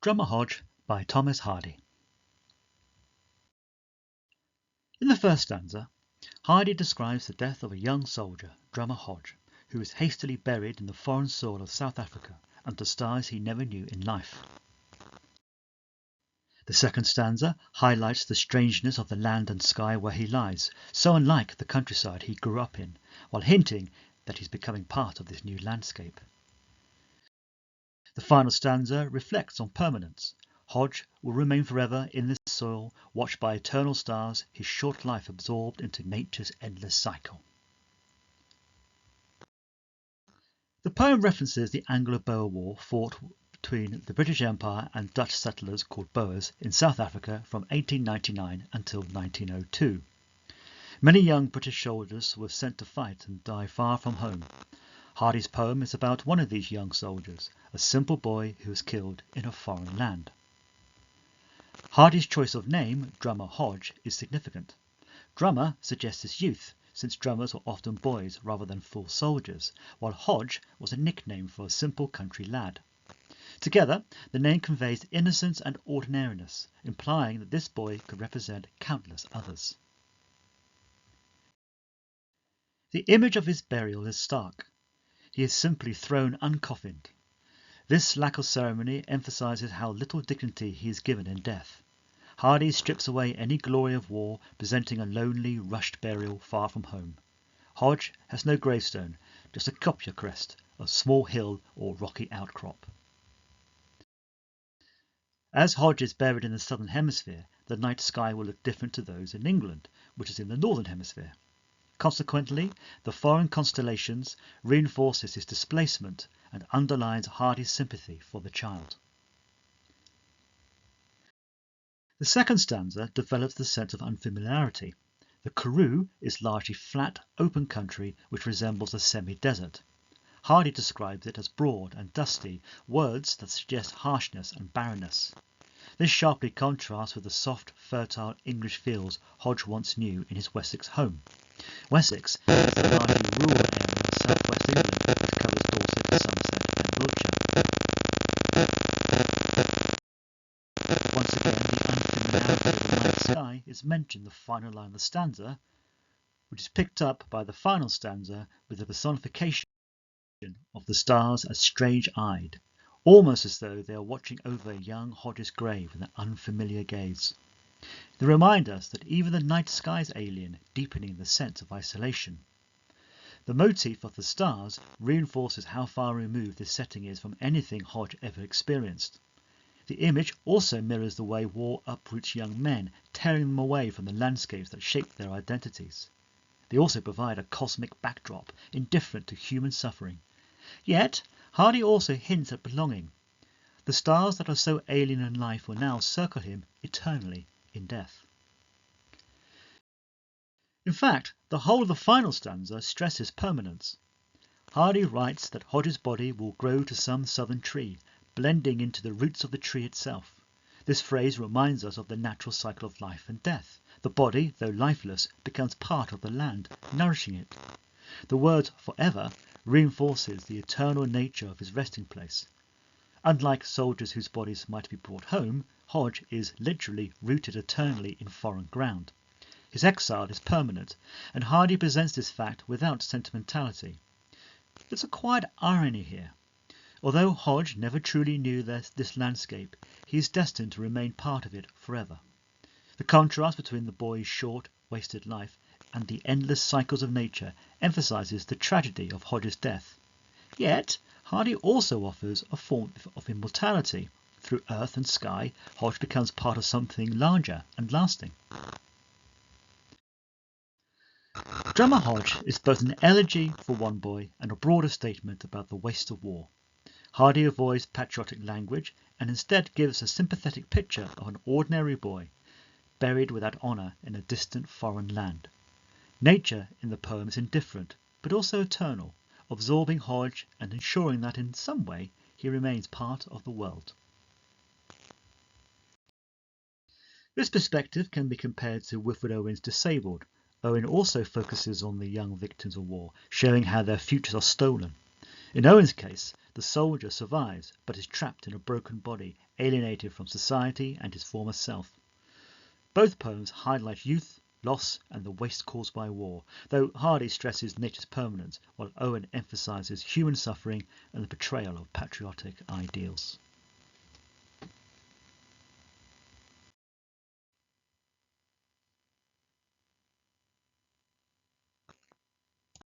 Drummer Hodge by Thomas Hardy. In the first stanza, Hardy describes the death of a young soldier, Drummer Hodge, who was hastily buried in the foreign soil of South Africa under stars he never knew in life. The second stanza highlights the strangeness of the land and sky where he lies, so unlike the countryside he grew up in, while hinting that he's becoming part of this new landscape. The final stanza reflects on permanence. Hodge will remain forever in this soil, watched by eternal stars, his short life absorbed into nature's endless cycle. The poem references the Anglo-Boer War fought between the British Empire and Dutch settlers called Boers in South Africa from 1899 until 1902. Many young British soldiers were sent to fight and die far from home. Hardy's poem is about one of these young soldiers, a simple boy who was killed in a foreign land. Hardy's choice of name, Drummer Hodge, is significant. Drummer suggests his youth, since drummers were often boys rather than full soldiers, while Hodge was a nickname for a simple country lad. Together, the name conveys innocence and ordinariness, implying that this boy could represent countless others. The image of his burial is stark. He is simply thrown uncoffined. This lack of ceremony emphasizes how little dignity he is given in death. Hardy strips away any glory of war, presenting a lonely, rushed burial far from home. Hodge has no gravestone, just a kopje crest, a small hill or rocky outcrop. As Hodge is buried in the southern hemisphere, the night sky will look different to those in England, which is in the northern hemisphere. Consequently, the foreign constellations reinforces his displacement and underlines Hardy's sympathy for the child. The second stanza develops the sense of unfamiliarity. The Karoo is largely flat, open country which resembles a semi-desert. Hardy describes it as broad and dusty, words that suggest harshness and barrenness. This sharply contrasts with the soft, fertile English fields Hodge once knew in his Wessex home. Wessex is a largely rural area in southwest England that covers Dorset, Somerset and Wiltshire. Once again, the unfamiliarity of the night sky is mentioned in the final line of the stanza, which is picked up by the final stanza with the personification of the stars as strange-eyed, almost as though they are watching over young Hodge's grave with an unfamiliar gaze. They remind us that even the night sky is alien, deepening the sense of isolation. The motif of the stars reinforces how far removed this setting is from anything Hodge ever experienced. The image also mirrors the way war uproots young men, tearing them away from the landscapes that shape their identities. They also provide a cosmic backdrop, indifferent to human suffering. Yet, Hardy also hints at belonging. The stars that are so alien in life will now circle him eternally in death. In fact, the whole of the final stanza stresses permanence. Hardy writes that Hodge's body will grow to some southern tree, blending into the roots of the tree itself. This phrase reminds us of the natural cycle of life and death. The body, though lifeless, becomes part of the land, nourishing it. The word forever reinforces the eternal nature of his resting place. Unlike soldiers whose bodies might be brought home, Hodge is literally rooted eternally in foreign ground. His exile is permanent, and Hardy presents this fact without sentimentality. There's a quiet irony here. Although Hodge never truly knew this landscape, he is destined to remain part of it forever. The contrast between the boy's short, wasted life and the endless cycles of nature emphasizes the tragedy of Hodge's death. Yet, Hardy also offers a form of immortality. Through earth and sky, Hodge becomes part of something larger and lasting. Drummer Hodge is both an elegy for one boy and a broader statement about the waste of war. Hardy avoids patriotic language and instead gives a sympathetic picture of an ordinary boy, buried without honour in a distant foreign land. Nature in the poem is indifferent, but also eternal, absorbing Hodge and ensuring that in some way he remains part of the world. This perspective can be compared to Wilfred Owen's Disabled. Owen also focuses on the young victims of war, showing how their futures are stolen. In Owen's case, the soldier survives but is trapped in a broken body, alienated from society and his former self. Both poems highlight youth, loss and the waste caused by war, though Hardy stresses nature's permanence while Owen emphasises human suffering and the betrayal of patriotic ideals.